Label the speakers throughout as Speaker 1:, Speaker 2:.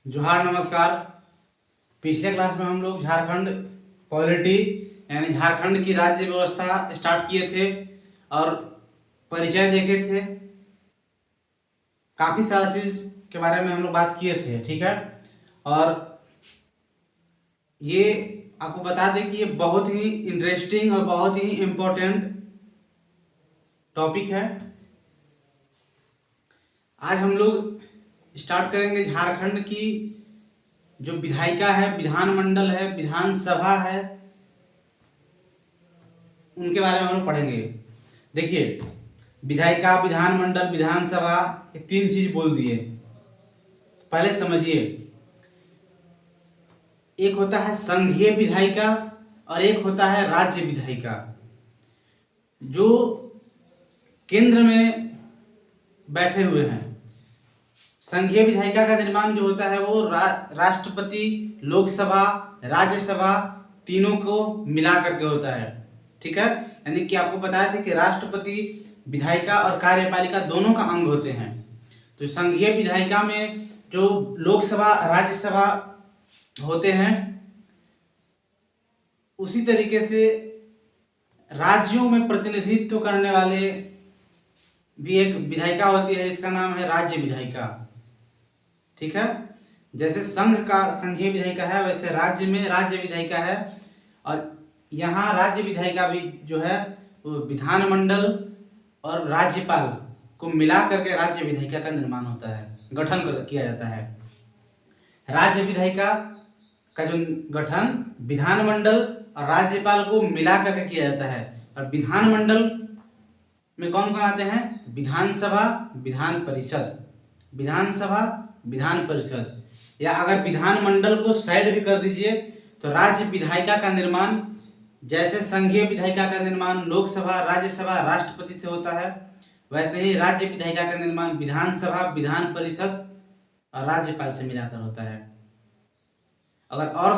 Speaker 1: जोहार नमस्कार। पिछले क्लास में हम लोग झारखंड पॉलिटी यानी झारखंड की राज्य व्यवस्था स्टार्ट किए थे और परिचय देखे थे। काफ़ी सारा चीज़ के बारे में हम लोग बात किए थे, ठीक है। और ये आपको बता दें कि ये बहुत ही इंटरेस्टिंग और बहुत ही इम्पोर्टेंट टॉपिक है। आज हम लोग स्टार्ट करेंगे झारखंड की जो विधायिका है, विधानमंडल है, विधानसभा है, उनके बारे में हम लोग पढ़ेंगे। देखिए, विधायिका, विधानमंडल, विधानसभा, ये तीन चीज बोल दिए। पहले समझिए, एक होता है संघीय विधायिका और एक होता है राज्य विधायिका। जो केंद्र में बैठे हुए हैं, संघीय विधायिका का निर्माण जो होता है वो राष्ट्रपति, लोकसभा, राज्यसभा तीनों को मिला करके होता है, ठीक है। यानी कि आपको बताया था कि राष्ट्रपति, विधायिका और कार्यपालिका दोनों का अंग होते हैं। तो संघीय विधायिका में जो लोकसभा, राज्यसभा होते हैं, उसी तरीके से राज्यों में प्रतिनिधित्व करने वाले भी एक विधायिका होती है, इसका नाम है राज्य विधायिका, ठीक है। जैसे संघ का संघीय विधायिका है, वैसे राज्य में राज्य विधायिका है। और यहाँ राज्य विधायिका भी जो है वो विधानमंडल और राज्यपाल को मिला करके राज्य विधायिका का निर्माण होता है, गठन किया जाता है। राज्य विधायिका का जो गठन विधानमंडल और राज्यपाल को मिला करके किया जाता है। और विधानमंडल में कौन कौन आते हैं? विधानसभा, विधान परिषद, विधानसभा, विधान परिषद। या अगर विधानमंडल को साइड भी कर दीजिए तो राज्य विधायिका का निर्माण जैसे संघीय विधायिका का निर्माण लोकसभा, राज्यसभा, राष्ट्रपति से होता है, वैसे ही राज्य विधायिका का निर्माण विधानसभा, विधान परिषद और राज्यपाल से मिलाकर होता है। अगर और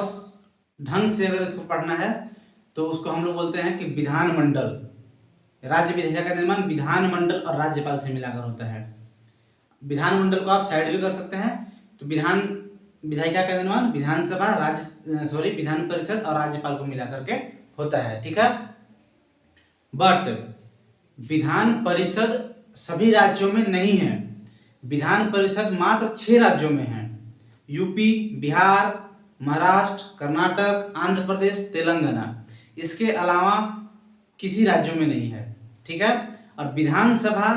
Speaker 1: ढंग से अगर इसको पढ़ना है तो उसको हम लोग बोलते हैं कि विधानमंडल। राज्य विधायिका का निर्माण विधानमंडल और राज्यपाल से मिलाकर होता है। विधानमंडल को आप साइड भी कर सकते हैं। तो विधान विधायिका का निर्माण विधानसभा, विधान परिषद और राज्यपाल को मिलाकर के होता है, ठीक है। बट विधान परिषद सभी राज्यों में नहीं है। विधान परिषद मात्र 6 राज्यों में है: यूपी, बिहार, महाराष्ट्र, कर्नाटक, आंध्र प्रदेश, तेलंगाना। इसके अलावा किसी राज्यों में नहीं है, ठीक है। और विधानसभा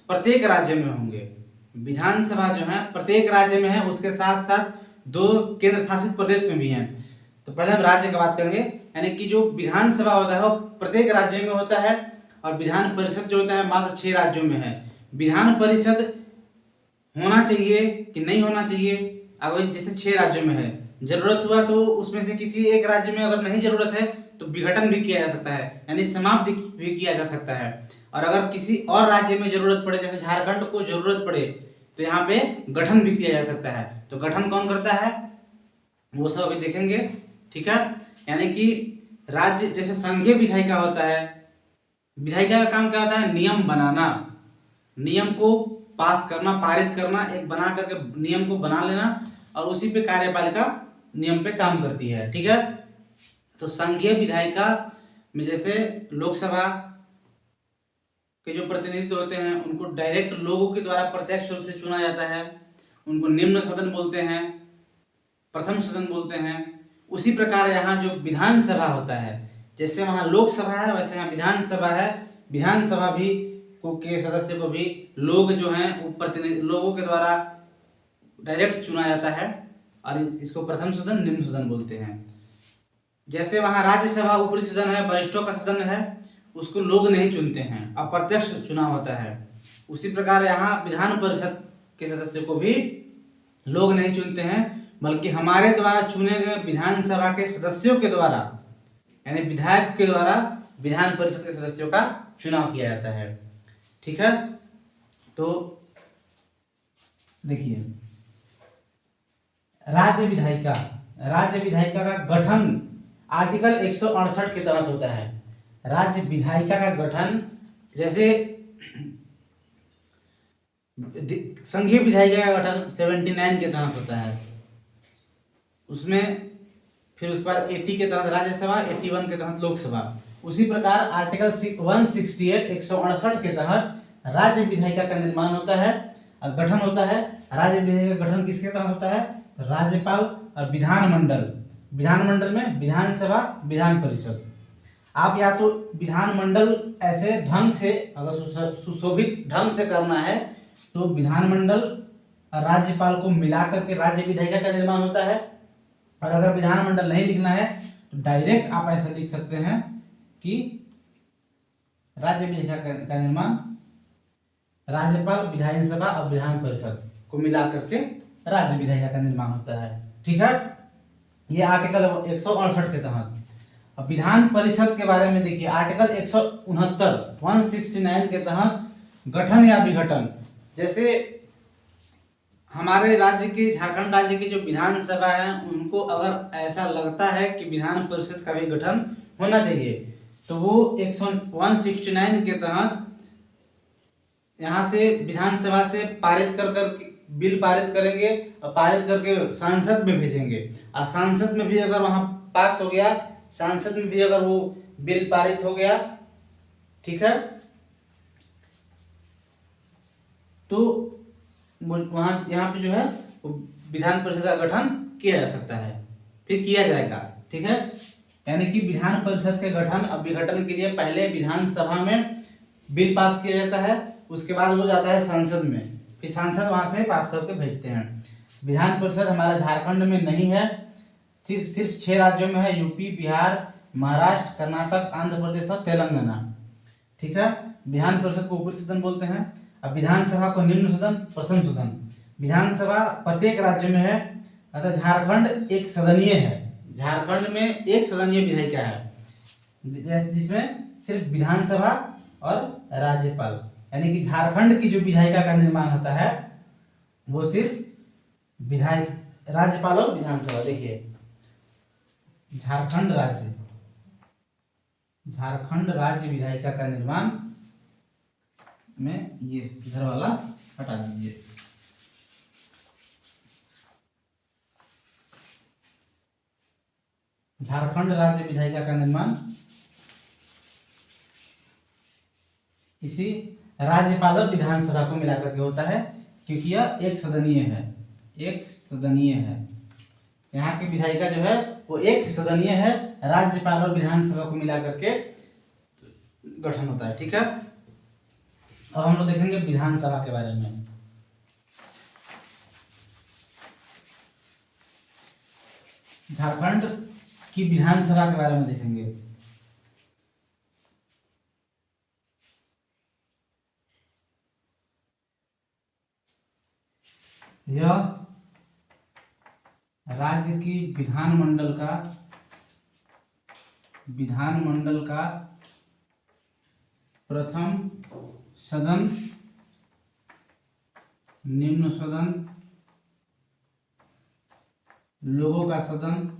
Speaker 1: प्रत्येक राज्य में होंगे। विधानसभा जो है प्रत्येक राज्य में है, उसके साथ साथ 2 केंद्र शासित प्रदेश में भी हैं। तो पहले हम राज्य की बात करेंगे, यानी कि जो विधानसभा होता है वो प्रत्येक राज्य में होता है और विधान परिषद जो होता है मात्र 6 राज्यों में है। विधान परिषद होना चाहिए कि नहीं होना चाहिए, अगर जैसे 6 राज्यों में है, जरूरत हुआ तो उसमें से किसी एक राज्य में अगर नहीं जरूरत है तो विघटन भी किया जा सकता है, यानी समाप्त भी किया जा सकता है। और अगर किसी और राज्य में जरूरत पड़े, जैसे झारखंड को जरूरत पड़े, तो यहाँ पे गठन भी किया जा सकता है। तो गठन कौन करता है वो सब अभी देखेंगे, ठीक है। यानी कि राज्य जैसे संघीय विधायिका होता है, विधायिका का काम क्या होता है? नियम बनाना, नियम को पास करना, पारित करना, एक बना करके नियम को बना लेना और उसी पे कार्यपालिका नियम पे काम करती है, ठीक है। तो संघीय विधायिका में जैसे लोकसभा के जो प्रतिनिधित्व होते हैं उनको डायरेक्ट लोगों के द्वारा प्रत्यक्ष रूप से चुना जाता है। उनको निम्न सदन बोलते हैं, प्रथम सदन बोलते हैं। उसी प्रकार यहाँ जो विधानसभा होता है, जैसे वहाँ लोकसभा है वैसे यहाँ विधानसभा है। विधानसभा भी के सदस्य को भी लोग जो हैं वो प्रतिनिधि लोगों के द्वारा डायरेक्ट चुना जाता है और इसको प्रथम सदन, निम्न सदन बोलते हैं। जैसे वहाँ राज्यसभा ऊपरी सदन है, वरिष्ठों का सदन है, उसको लोग नहीं चुनते हैं, अप्रत्यक्ष चुनाव होता है। उसी प्रकार यहाँ विधान परिषद के सदस्य को भी लोग नहीं चुनते हैं, बल्कि हमारे द्वारा चुने गए विधानसभा के सदस्यों के द्वारा, यानी विधायक के द्वारा विधान परिषद के सदस्यों का चुनाव किया जाता है, ठीक है। तो देखिए, राज्य विधायिका, राज्य विधायिका का गठन आर्टिकल 168 के तहत होता है। राज्य विधायिका का गठन जैसे संघीय विधायिका का गठन 79 के तहत होता है। उसमें फिर उसके बाद 80 के तहत राज्यसभा, 81 के तहत लोकसभा। उसी प्रकार आर्टिकल 168 168 के तहत राज्य विधायिका का निर्माण होता है और गठन होता है। राज्य विधायिका का गठन किसके तहत होता है? राज्यपाल और विधानमंडल। विधानमंडल में विधानसभा, विधान परिषद। आप या तो विधानमंडल ऐसे ढंग से अगर सुशोभित ढंग से करना है तो विधानमंडल और राज्यपाल को मिलाकर के राज्य विधायिका का निर्माण होता है, और अगर विधानमंडल नहीं लिखना है तो डायरेक्ट आप ऐसा लिख सकते हैं कि राज्य विधायिका का निर्माण राज्यपाल, विधानसभा और विधान परिषद को मिलाकर के राज्य विधायिका का निर्माण होता है। ठीक है, ये आर्टिकल 168 के तहत। अब विधान परिषद के बारे में देखिए, आर्टिकल 169 के तहत गठन या विघटन। जैसे हमारे राज्य के, झारखंड राज्य की जो विधानसभा है, उनको अगर ऐसा लगता है कि विधान परिषद का भी गठन होना चाहिए तो वो 169 के तहत यहाँ से विधानसभा से पारित कर बिल पारित करेंगे और पारित करके सांसद में भेजेंगे, और सांसद में भी अगर वहाँ पास हो गया, सांसद में भी अगर वो बिल पारित हो गया, ठीक है, तो वहाँ यहाँ पे जो है विधान परिषद का गठन किया जा सकता है, फिर किया जाएगा। ठीक है, यानी कि विधान परिषद के गठन और विघटन के लिए पहले विधानसभा में बिल पास किया जाता है, उसके बाद वो जाता है संसद में, फिर सांसद वहां से पास करके भेजते हैं। विधान परिषद हमारा झारखंड में नहीं है, सिर्फ 6 राज्यों में है, यूपी, बिहार, महाराष्ट्र, कर्नाटक, आंध्र प्रदेश और तेलंगाना। ठीक है, विधान परिषद को ऊपरी सदन बोलते हैं। अब विधानसभा को निम्न सदन, प्रथम सदन। विधानसभा प्रत्येक राज्य में है, अतः झारखंड एक सदनीय है। झारखंड में एक सदनीय विधायिका है जिसमें सिर्फ विधानसभा और राज्यपाल, यानी कि झारखंड की जो विधायिका का निर्माण होता है वो सिर्फ विधायक, राज्यपाल और विधानसभा। देखिए झारखंड राज्य विधायिका का निर्माण में ये इधर वाला हटा दीजिए। झारखंड राज्य विधायिका का निर्माण इसी राज्यपाल और विधानसभा को मिलाकर के होता है, क्योंकि यह एक सदनीय है। यहाँ की विधायिका जो है वो एक सदनीय है, राज्यपाल और विधानसभा को मिलाकर के गठन होता है। ठीक है, अब हम लोग देखेंगे विधानसभा के बारे में। झारखंड की विधानसभा के बारे में देखेंगे। यह राज्य की विधानमंडल का प्रथम सदन, निम्न सदन, लोगों का सदन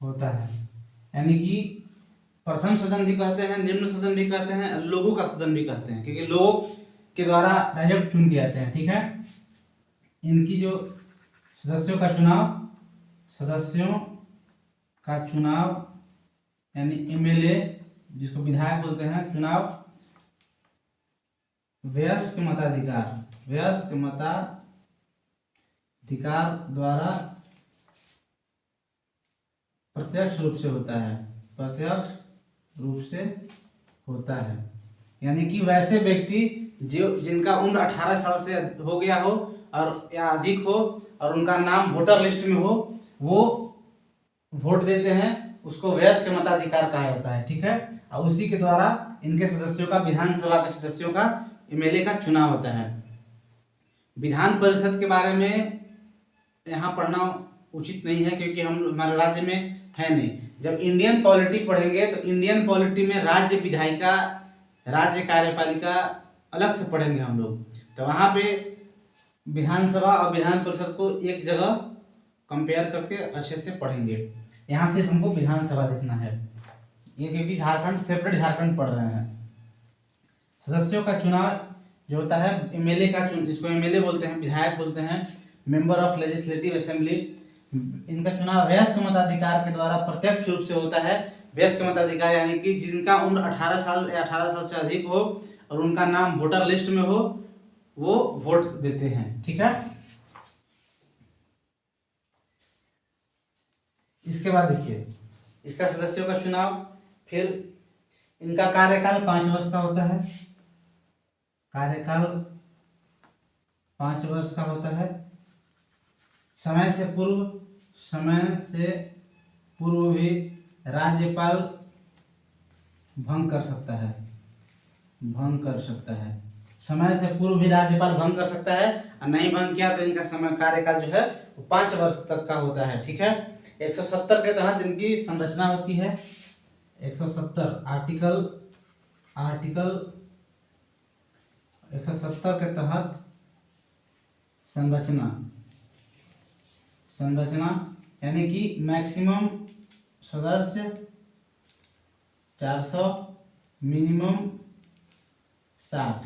Speaker 1: होता है। यानी कि प्रथम सदन भी कहते हैं, निम्न सदन भी कहते हैं, लोगों का सदन भी कहते हैं, क्योंकि लोग के द्वारा डायरेक्ट चुन के आते हैं। ठीक है, इनकी जो सदस्यों का चुनाव यानी एमएलए, जिसको विधायक बोलते हैं, चुनाव वयस्क मताधिकार द्वारा प्रत्यक्ष रूप से होता है। यानी कि वैसे व्यक्ति जिनका उम्र 18 साल से हो गया हो और या अधिक हो और उनका नाम वोटर लिस्ट में हो, वो वोट देते हैं, उसको वयस्क मताधिकार कहा जाता है। ठीक है, और उसी के द्वारा इनके सदस्यों का, विधानसभा के सदस्यों का, एमएलए का चुनाव होता है। विधान परिषद के बारे में यहाँ पढ़ना उचित नहीं है, क्योंकि हमारे राज्य में है नहीं। जब इंडियन पॉलिटी पढ़ेंगे तो इंडियन पॉलिटी में राज्य विधायिका, राज्य कार्यपालिका अलग से पढ़ेंगे हम लोग, तो वहाँ पे विधानसभा और विधान परिषद को एक जगह कंपेयर करके अच्छे से पढ़ेंगे। यहाँ सिर्फ हमको विधानसभा देखना है, ये क्योंकि झारखंड सेपरेट झारखंड पढ़ रहे हैं। सदस्यों का चुनाव जो होता है, एमएलए का जिसको एमएलए बोलते हैं, विधायक बोलते हैं, मेंबर ऑफ लेजिस्लेटिव असेंबली, इनका चुनाव वयस्क मताधिकार के द्वारा प्रत्यक्ष रूप से होता है। वयस्क मताधिकार यानी कि जिनका उम्र 18 साल या 18 साल से अधिक हो और उनका नाम वोटर लिस्ट में हो, वो वोट देते हैं। ठीक है, इसके बाद देखिए इसका सदस्यों का चुनाव, फिर इनका कार्यकाल 5 वर्ष का होता है। कार्यकाल 5 वर्ष का होता है। समय से पूर्व भी राज्यपाल भंग कर सकता है। समय से पूर्व भी राज्यपाल भंग कर सकता है, और नहीं भंग किया तो इनका समय कार्यकाल जो है वो 5 वर्ष तक का होता है। ठीक है, 170 के तहत इनकी संरचना होती है। 170 आर्टिकल 170 के तहत संरचना यानी कि मैक्सिमम सदस्य 400, मिनिमम 60।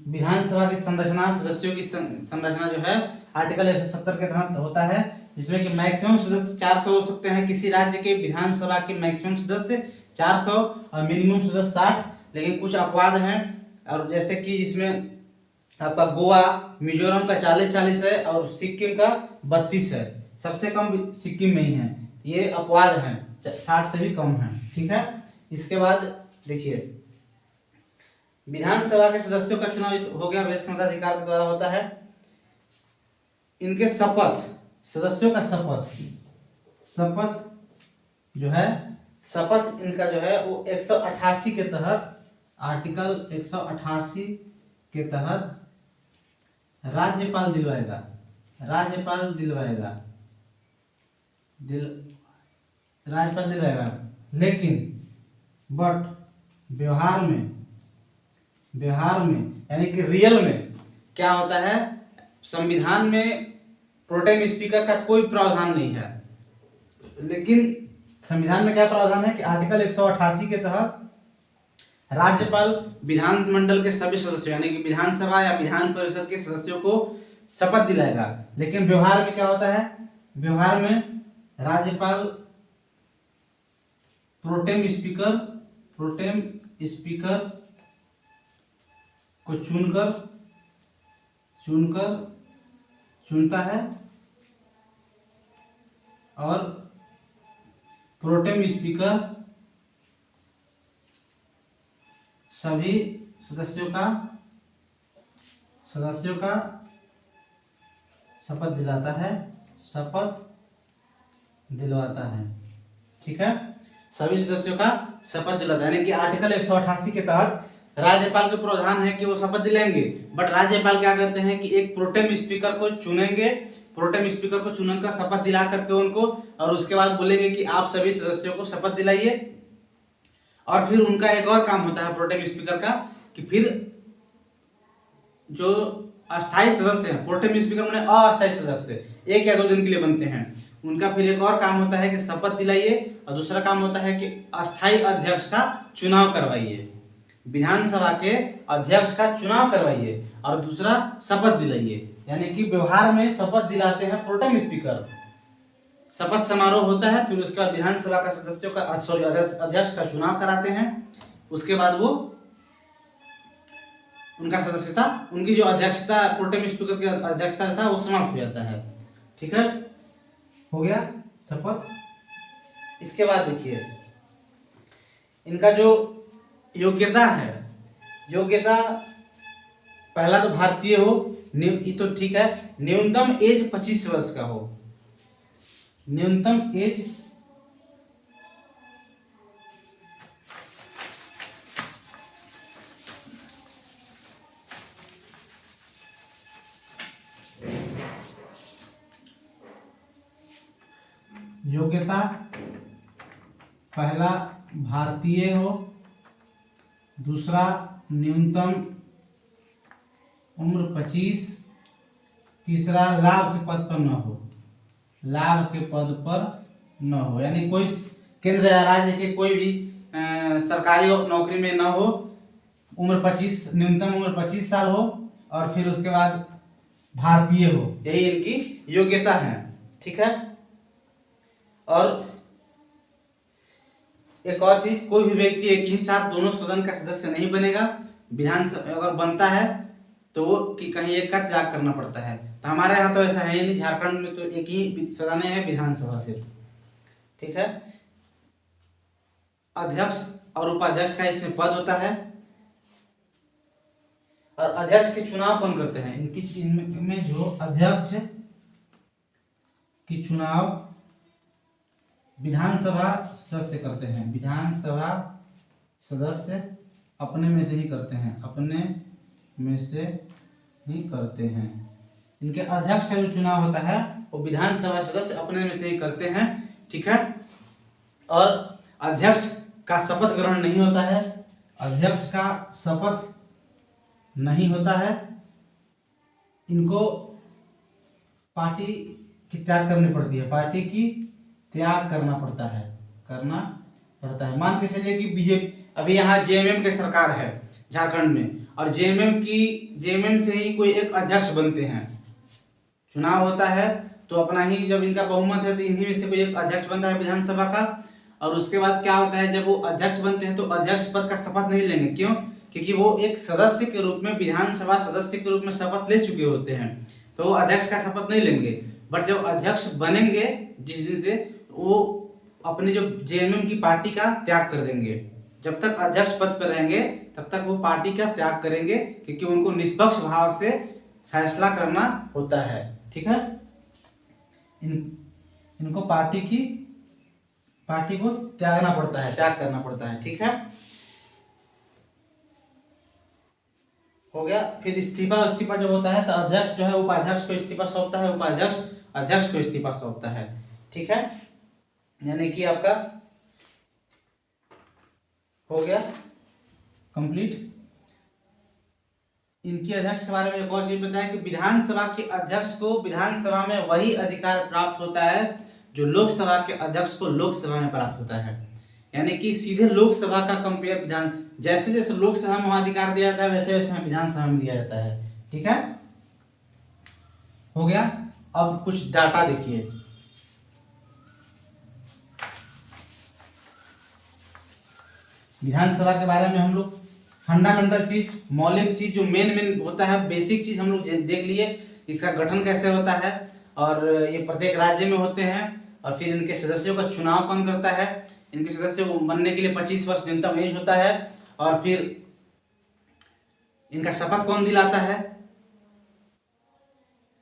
Speaker 1: विधानसभा की संरचना, सदस्यों की संरचना जो है आर्टिकल 170 के तहत होता है, जिसमें कि मैक्सिमम सदस्य 400 हो सकते हैं। किसी राज्य के विधानसभा के मैक्सिमम सदस्य 400 और मिनिमम सदस्य 60। लेकिन कुछ अपवाद हैं, और जैसे कि इसमें आपका गोवा, मिजोरम का 40 है और सिक्किम का 32 है। सबसे कम सिक्किम में ही है। ये अपवाद हैं, 60 से भी कम है। ठीक है, इसके बाद देखिए विधानसभा के सदस्यों का चुनाव हो गया, वयस्क मताधिकार के द्वारा होता है। इनके शपथ, सदस्यों का शपथ जो है, शपथ इनका जो है वो 188 के तहत, आर्टिकल 188 के तहत राज्यपाल दिलवाएगा। लेकिन व्यवहार में यानी कि रियल में क्या होता है, संविधान में प्रोटेम स्पीकर का कोई प्रावधान नहीं है। लेकिन संविधान में क्या प्रावधान है कि आर्टिकल 188 के तहत राज्यपाल विधानमंडल के सभी सदस्यों यानी कि विधानसभा या विधान परिषद के सदस्यों को शपथ दिलाएगा। लेकिन व्यवहार में क्या होता है, व्यवहार में राज्यपाल प्रोटेम स्पीकर को चुनता है, और प्रोटेम स्पीकर सभी सदस्यों का शपथ दिलवाता है। ठीक है, सभी सदस्यों का शपथ दिलाता है, यानी कि आर्टिकल 188 के तहत राज्यपाल के प्रावधान है कि वो शपथ दिलाएंगे। बट राज्यपाल क्या करते हैं कि एक प्रोटेम स्पीकर को चुनेंगे, चुनकर शपथ दिला करके उनको, और उसके बाद बोलेंगे कि आप सभी सदस्यों को शपथ दिलाइए। और फिर उनका एक और काम होता है प्रोटेम स्पीकर का, कि फिर जो अस्थायी सदस्य हैं, प्रोटेम स्पीकर माने अस्थायी सदस्य 1 या 2 दिन के लिए बनते हैं, उनका फिर एक और काम होता है कि शपथ दिलाइए, और दूसरा काम होता है कि अस्थायी अध्यक्ष का चुनाव करवाइए। विधानसभा के अध्यक्ष का चुनाव करवाइए और दूसरा शपथ दिलाइए। यानी कि व्यवहार में शपथ दिलाते हैं प्रोटेम स्पीकर, शपथ समारोह होता है, फिर उसके बाद विधानसभा का सदस्यों का अध्यक्ष का चुनाव कराते हैं। उसके बाद वो उनका सदस्यता, उनकी जो अध्यक्षता प्रोटेम स्पीकर की अध्यक्षता था वो समाप्त हो जाता है। ठीक है, हो गया शपथ। इसके बाद देखिए इनका जो योग्यता है, पहला तो भारतीय हो, ये तो ठीक है, न्यूनतम एज 25 वर्ष का हो, न्यूनतम एज योग्यता पहला भारतीय हो, दूसरा न्यूनतम उम्र 25, तीसरा लाभ के पद पर न हो, यानी कोई केंद्र या राज्य के कोई भी सरकारी नौकरी में न हो, न्यूनतम उम्र 25 साल हो, और फिर उसके बाद भारतीय हो, यही इनकी योग्यता है। ठीक है। और एक और चीज, कोई भी व्यक्ति एक ही साथ दोनों सदन का सदस्य नहीं बनेगा। विधानसभा अगर बनता है तो वो कि कहीं एक का त्याग करना पड़ता है। तो हमारे यहाँ तो ऐसा है ही नहीं, झारखंड में तो एक ही सदन है, विधानसभा सिर्फ। ठीक है। अध्यक्ष और उपाध्यक्ष का इसमें पद होता है। और अध्यक्ष के चुनाव कौन करते हैं? इनमें जो अध्यक्ष की चुनाव विधानसभा सदस्य करते हैं। विधानसभा सदस्य अपने में से ही करते हैं, अपने में से ही करते हैं। इनके अध्यक्ष का जो चुनाव होता है वो विधानसभा सदस्य अपने में से ही करते हैं। ठीक है। और अध्यक्ष का शपथ ग्रहण नहीं होता है। अध्यक्ष का शपथ नहीं होता है। इनको पार्टी की त्याग करनी पड़ती है, पार्टी की त्याग करना पड़ता है। मान के चलिए कि बीजेपी, अभी यहाँ जेएमएम की सरकार है झारखंड में, और जेएमएम से ही कोई एक अध्यक्ष बनते हैं। चुनाव होता है तो अपना ही, जब इनका बहुमत है तो इन्हीं में से कोई एक अध्यक्ष बनता है विधानसभा का। और उसके बाद क्या होता है, जब वो अध्यक्ष बनते हैं तो अध्यक्ष पद का शपथ नहीं लेंगे। क्यों? क्योंकि वो एक सदस्य के रूप में, विधानसभा सदस्य के रूप में शपथ ले चुके होते हैं, तो वो अध्यक्ष का शपथ नहीं लेंगे। बट जब अध्यक्ष बनेंगे जिस दिन से, वो अपनी जो जेएमएम की पार्टी का त्याग कर देंगे। जब तक अध्यक्ष पद पर रहेंगे तब तक वो पार्टी का त्याग करेंगे, क्योंकि उनको निष्पक्ष भाव से फैसला करना होता है। ठीक है। इनको पार्टी को त्याग करना पड़ता है। ठीक है। हो गया। फिर इस्तीफा जब होता है तो अध्यक्ष जो है उपाध्यक्ष को इस्तीफा सौंपता है, उपाध्यक्ष अध्यक्ष को इस्तीफा सौंपता है। ठीक है। यानी कि आपका हो गया कंप्लीट। इनकी अध्यक्ष के बारे में एक और चीज बताया कि विधानसभा के अध्यक्ष को विधानसभा में वही अधिकार प्राप्त होता है जो लोकसभा के अध्यक्ष को लोकसभा में प्राप्त होता है। यानी कि सीधे लोकसभा का कंपेयर विधान, जैसे जैसे लोकसभा में अधिकार दिया जाता है वैसे वैसे हमें विधानसभा में दिया जाता है। ठीक है। हो गया। अब कुछ डाटा देखिए। विधानसभा के बारे में हम लोग फंडामेंटल चीज, मौलिक चीज, जो मेन होता है, बेसिक चीज हम लोग देख लिए। इसका गठन कैसे होता है, और ये प्रत्येक राज्य में होते हैं। और फिर इनके सदस्यों का चुनाव कौन करता है, इनके सदस्यों को बनने के लिए 25 वर्ष न्यूनतम एज होता है। और फिर इनका शपथ कौन दिलाता है।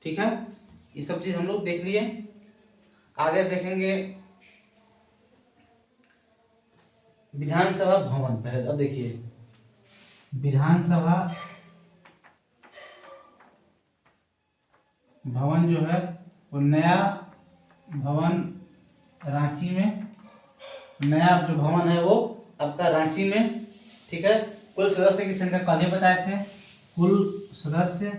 Speaker 1: ठीक है। ये सब चीज हम लोग देख लिए। आगे देखेंगे विधानसभा भवन। पहले अब देखिए, विधानसभा भवन जो है वो नया भवन रांची में, नया जो भवन है वो आपका रांची में। ठीक है। कुल सदस्य की संख्या कल ही बताए थे। कुल सदस्य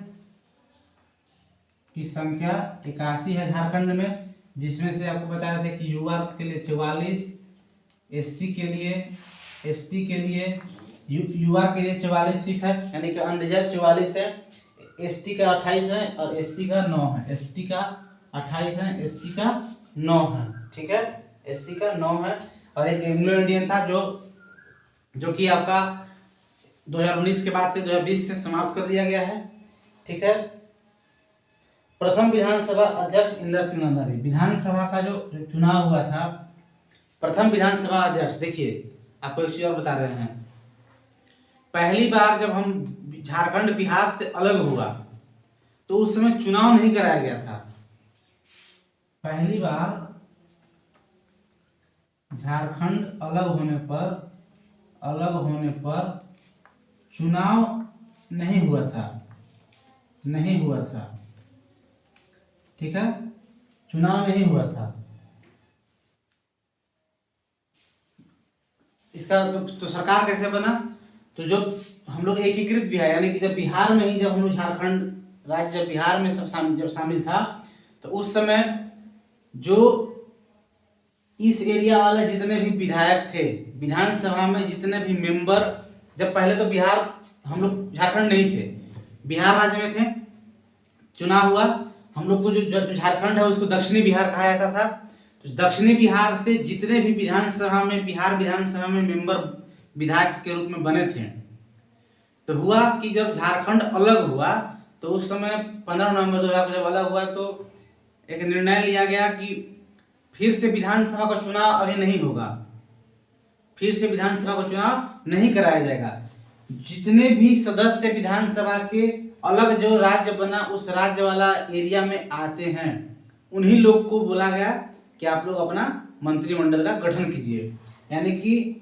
Speaker 1: की संख्या 81 है झारखंड में, जिसमें से आपको बताया था कि युवा के लिए 44, एससी के लिए, एसटी के लिए, युवा के लिए 44 सीट है, यानी कि अनरिजर्व 44 है। एसटी का 28 है और एससी का 9 है। एसटी का 28 है, एससी का 9 है। ठीक है। एससी का 9 है। और एक एंग्लो इंडियन था जो कि आपका 2019 के बाद से 2020 से समाप्त कर दिया गया है। ठीक है। प्रथम विधानसभा अध्यक्ष इंदर सिंह नंदारी। विधानसभा का जो चुनाव हुआ था, प्रथम विधानसभा अध्यक्ष, देखिए आपको एक चीज और बता रहे हैं। पहली बार जब हम झारखंड बिहार से अलग हुआ तो उस समय चुनाव नहीं कराया गया था। पहली बार झारखंड अलग होने पर चुनाव नहीं हुआ था। ठीक है। चुनाव नहीं हुआ था। इसका तो सरकार कैसे बना, तो जो हम लोग एकीकृत बिहार, यानी कि जब बिहार में ही, जब हम लोग झारखंड राज्य जब बिहार में जब शामिल था, तो उस समय जो इस एरिया वाले जितने भी विधायक थे, विधानसभा में जितने भी मेंबर, जब पहले तो बिहार, हम लोग झारखंड नहीं थे, बिहार राज्य में थे, चुनाव हुआ। हम लोग को जो झारखंड है उसको दक्षिणी बिहार कहा जाता था। तो दक्षिणी बिहार से जितने भी विधानसभा में, बिहार विधानसभा में मेंबर विधायक के रूप में बने थे, तो हुआ कि जब झारखंड अलग हुआ तो उस समय 15 नवंबर 2000 को जब अलग हुआ तो एक निर्णय लिया गया कि फिर से विधानसभा का चुनाव अभी नहीं होगा, फिर से विधानसभा का चुनाव नहीं कराया जाएगा। जितने भी सदस्य विधानसभा के अलग जो राज्य बना उस राज्य वाला एरिया में आते हैं, उन्हीं लोग को बोला गया कि आप लोग अपना मंत्रिमंडल का गठन कीजिए। यानी कि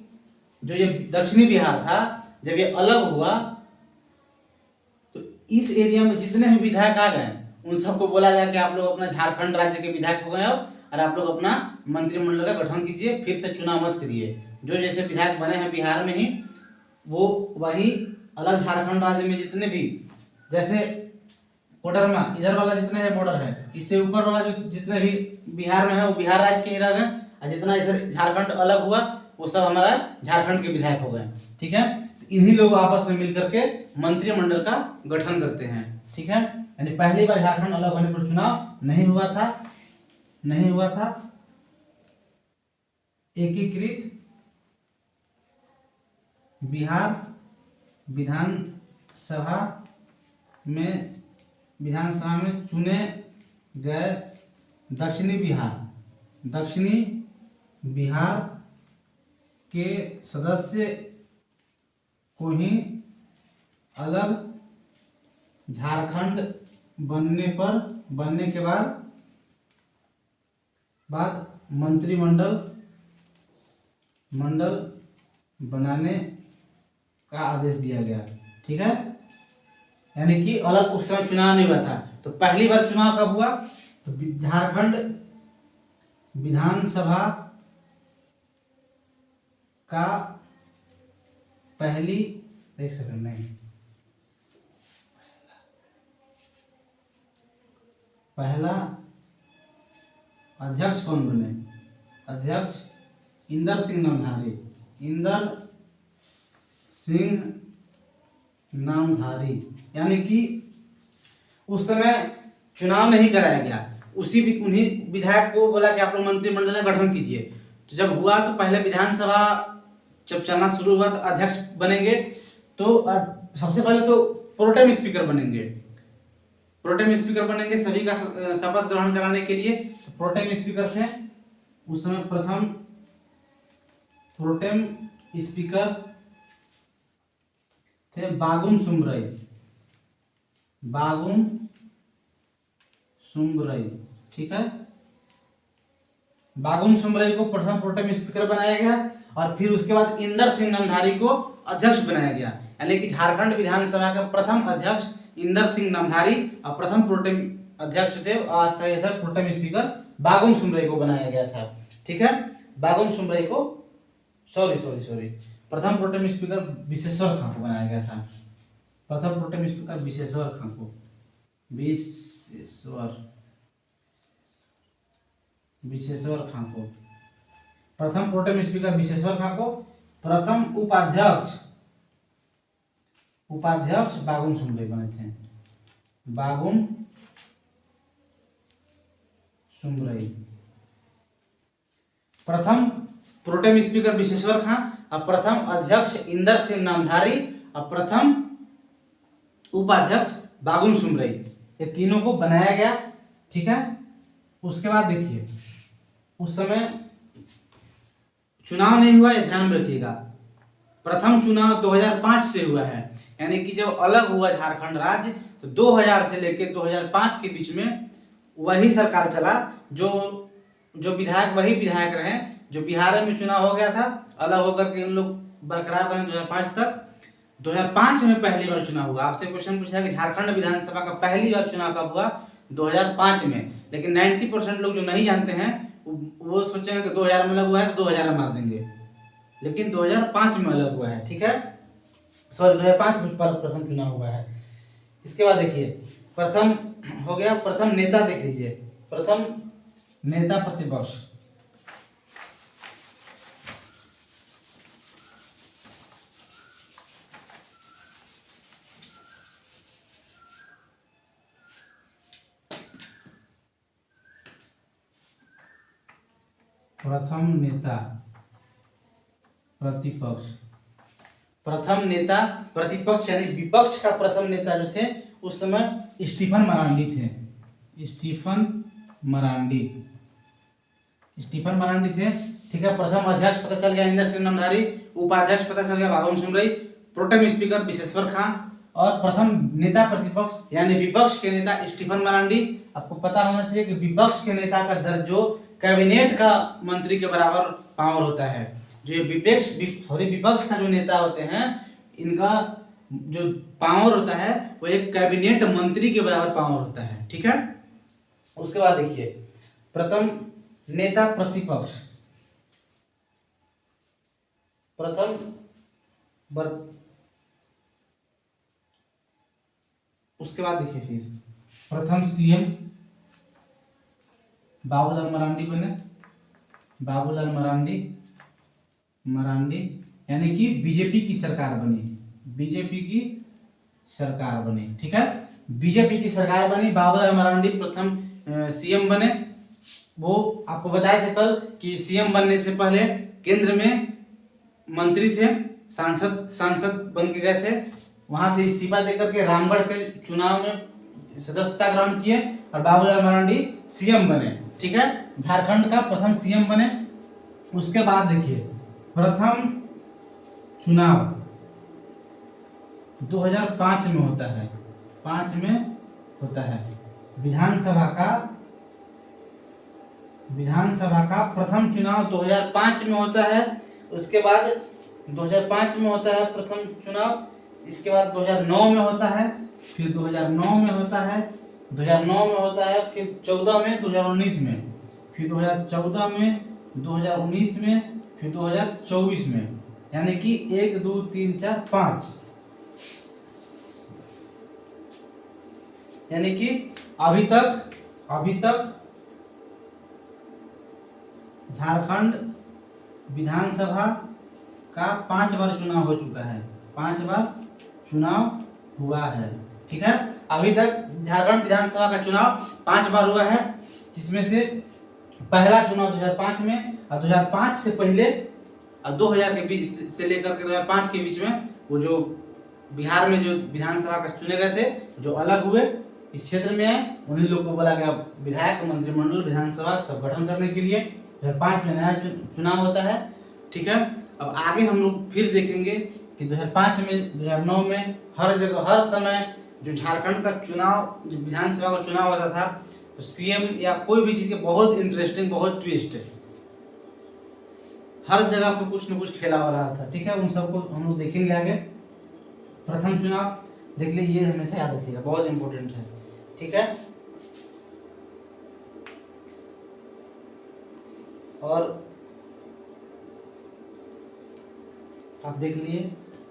Speaker 1: जो ये दक्षिणी बिहार था, जब ये अलग हुआ तो इस एरिया में जितने भी विधायक आ गए उन सबको बोला गया कि आप लोग अपना झारखंड राज्य के विधायक हो गए हो और आप लोग अपना मंत्रिमंडल का गठन कीजिए, फिर से चुनाव मत करिए। जो जैसे विधायक बने हैं बिहार में ही, वो वही अलग झारखंड राज्य में जितने भी, जैसे कोडरमा इधर वाला जितने है बॉर्डर है, इससे ऊपर वाला जो जितने भी बिहार में है वो बिहार राज्य के ही रह गए, और जितना इधर झारखंड अलग हुआ वो सब हमारा झारखंड के विधायक हो गए। ठीक है, इन्हीं लोग आपस में मिलकर के मंत्रिमंडल का गठन करते हैं। ठीक है, यानी पहली बार झारखंड अलग होने पर चुनाव नहीं हुआ था। एकीकृत बिहार विधानसभा में चुने गए दक्षिणी बिहार के सदस्य को ही अलग झारखंड बनने के बाद मंत्रिमंडल बनाने का आदेश दिया गया। ठीक है, यानी कि अलग उस समय चुनाव नहीं हुआ था। तो पहली बार चुनाव कब हुआ? तो झारखंड विधानसभा का पहला अध्यक्ष कौन बने? अध्यक्ष इंदर सिंह नामधारी। यानी कि उस समय चुनाव नहीं कराया गया, उन्हीं विधायक को बोला कि आप लोग मंत्रिमंडल का गठन कीजिए। तो जब हुआ तो पहले विधानसभा जब चलना शुरू हुआ तो अध्यक्ष बनेंगे, तो सबसे पहले तो प्रोटेम स्पीकर बनेंगे। सभी का शपथ ग्रहण कराने के लिए प्रोटेम स्पीकर थे उस समय। प्रथम प्रोटेम स्पीकर थे बागुन सुमरई। ठीक है, बागुन सुमरई को प्रथम प्रोटेम स्पीकर बनाया गया और फिर उसके बाद इंदर सिंह नामधारी को अध्यक्ष बनाया गया। यानी कि झारखंड विधानसभा का प्रथम अध्यक्ष इंदर सिंह नामधारी और प्रथम प्रोटेम अध्यक्ष थे अस्थायी अध्यक्ष प्रोटेम स्पीकर बागुन सुमरई को बनाया गया था। ठीक है, बागुन सुमरई को सॉरी प्रथम प्रोटेम स्पीकर विशेश्वर खां को बनाया गया था। प्रथम प्रोटेम स्पीकर विशेश्वर खां को प्रथम प्रोटेम स्पीकर विशेश्वर खां को, प्रथम उपाध्यक्ष बागुन सुमरई बने थे। बागुन सुमरई प्रथम प्रोटेम स्पीकर विशेश्वर खां और प्रथम अध्यक्ष इंदर सिंह नामधारी और प्रथम उपाध्यक्ष बागुन सुमरई, ये तीनों को बनाया गया। ठीक है, उसके बाद देखिए उस समय चुनाव नहीं हुआ, ये ध्यान में रखिएगा। प्रथम चुनाव 2005 से हुआ है, यानी कि जब अलग हुआ झारखंड राज्य तो 2000 से लेकर 2005 के बीच में वही सरकार चला, जो विधायक वही विधायक रहे। जो बिहार में चुनाव हो गया था, अलग होकर के इन लोग बरकरार रहे 2005 तक। 2005 में पहली बार चुनाव हुआ। आपसे क्वेश्चन पूछा कि झारखंड विधानसभा का पहली बार चुनाव कब हुआ? 2005 में। लेकिन 90% लोग जो नहीं जानते हैं वो सोचेंगे कि 2000 में अलग हुआ है तो 2000 में मार देंगे, लेकिन 2005 में अलग हुआ है। ठीक है, सॉरी 2005 में प्रथम चुनाव हुआ है। इसके बाद देखिए प्रथम हो गया, प्रथम नेता देख लीजिए, प्रथम नेता प्रतिपक्ष। प्रथम नेता प्रतिपक्ष, प्रथम नेता प्रतिपक्ष यानी विपक्ष का प्रथम नेता जो थे उस समय स्टीफन मरांडी थे। स्टीफन मरांडी थे। ठीक है, प्रथम अध्यक्ष पता चल गया इंदर सिंह नामधारी, उपाध्यक्ष पता चल गया बाबूल सुमरई, प्रोटेम स्पीकर विशेश्वर खां और प्रथम नेता प्रतिपक्ष यानी विपक्ष के नेता स्टीफन मरांडी। आपको पता होना चाहिए कि विपक्ष के नेता का दर्जो कैबिनेट का मंत्री के बराबर पावर होता है। जो ये विपक्ष का जो नेता होते हैं इनका जो पावर होता है वो एक कैबिनेट मंत्री के बराबर पावर होता है। ठीक है, उसके बाद देखिए प्रथम नेता प्रतिपक्ष, उसके बाद देखिए फिर प्रथम सीएम बाबूलाल मरांडी बने। बाबूलाल मरांडी यानी कि बीजेपी की सरकार बनी। ठीक है, बीजेपी की सरकार बनी, बाबूलाल मरांडी प्रथम सीएम बने। वो आपको बताए थे कल कि सीएम बनने से पहले केंद्र में मंत्री थे, सांसद बन के गए थे, वहां से इस्तीफा देकर के रामगढ़ के चुनाव में सदस्यता ग्रहण किए और बाबूलाल मरांडी सीएम बने। ठीक है, झारखंड का प्रथम सीएम बने। उसके बाद देखिए प्रथम चुनाव 2005 में होता है, 5 में होता है विधानसभा का प्रथम चुनाव 2005 में होता है। उसके बाद 2005 में होता है प्रथम चुनाव, इसके बाद 2009 में होता है, फिर 2009 में होता है, 2009 में होता है, फिर 14 में, 2019 में, फिर 2014 में, 2019 में, फिर 2024 में, यानी कि 1 2 3 4 5, यानी कि अभी तक झारखंड विधानसभा का 5 बार चुनाव हो चुका है, 5 बार चुनाव हुआ है। ठीक है, अभी तक झारखंड विधानसभा का चुनाव 5 बार हुआ है, जिसमें से पहला चुनाव 2005 में और 2005 से पहले और 2000 के बीच से लेकर के 2005 के बीच में वो जो बिहार में जो विधानसभा का चुने गए थे, जो अलग हुए इस क्षेत्र में है, उन्हीं लोगों को बोला गया विधायक, मंत्रिमंडल, विधानसभा सब गठन करने के लिए 2005 में नया चुनाव होता है। ठीक है, अब आगे हम लोग फिर देखेंगे कि 2005 में, 2009 में हर जगह हर समय जो झारखंड का चुनाव, जो विधानसभा का चुनाव होता था, तो सीएम या कोई भी चीज के बहुत इंटरेस्टिंग, बहुत ट्विस्ट है, हर जगह पे कुछ न कुछ खेला हो रहा था। ठीक है, उन सबको हम लोग देखेंगे आगे। प्रथम चुनाव देख लीजिए, ये हमेशा याद रखिएगा, बहुत इंपॉर्टेंट है। ठीक है, और आप देख लिए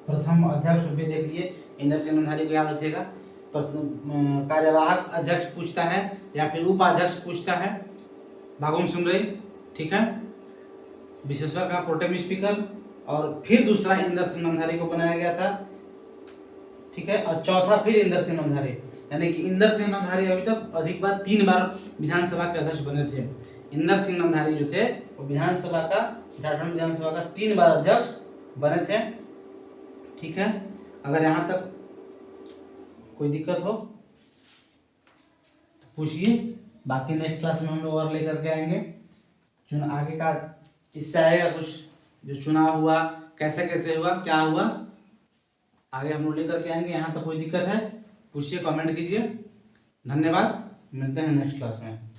Speaker 1: प्रथम अध्यक्ष भी देख लिए, इंदर सिंह नामधारी को याद रखिएगा। कार्यवाहक अध्यक्ष पूछता है या फिर उपाध्यक्ष पूछता है बाबूल सुमरई। ठीक है, विशेश्वर का प्रोटेम स्पीकर, और फिर दूसरा इंदर सिंह नामधारी को बनाया गया था। ठीक है, और चौथा फिर इंदर सिंह नामधारी, यानी कि इंदर सिंह नामधारी अभी तक अधिक बार 3 बार विधानसभा के अध्यक्ष बने थे। इंदर सिंह नामधारी जो थे वो विधानसभा का, झारखंड विधानसभा का 3 बार अध्यक्ष बने थे। ठीक है, अगर यहाँ तक कोई दिक्कत हो तो पूछिए, बाकी नेक्स्ट क्लास में हम लोग और लेकर के आएंगे। आगे का इससे आएगा कुछ, जो चुनाव हुआ, कैसे कैसे हुआ, क्या हुआ, आगे हम लोग लेकर के आएंगे। यहाँ तक कोई दिक्कत है पूछिए, कमेंट कीजिए। धन्यवाद, मिलते हैं नेक्स्ट क्लास में।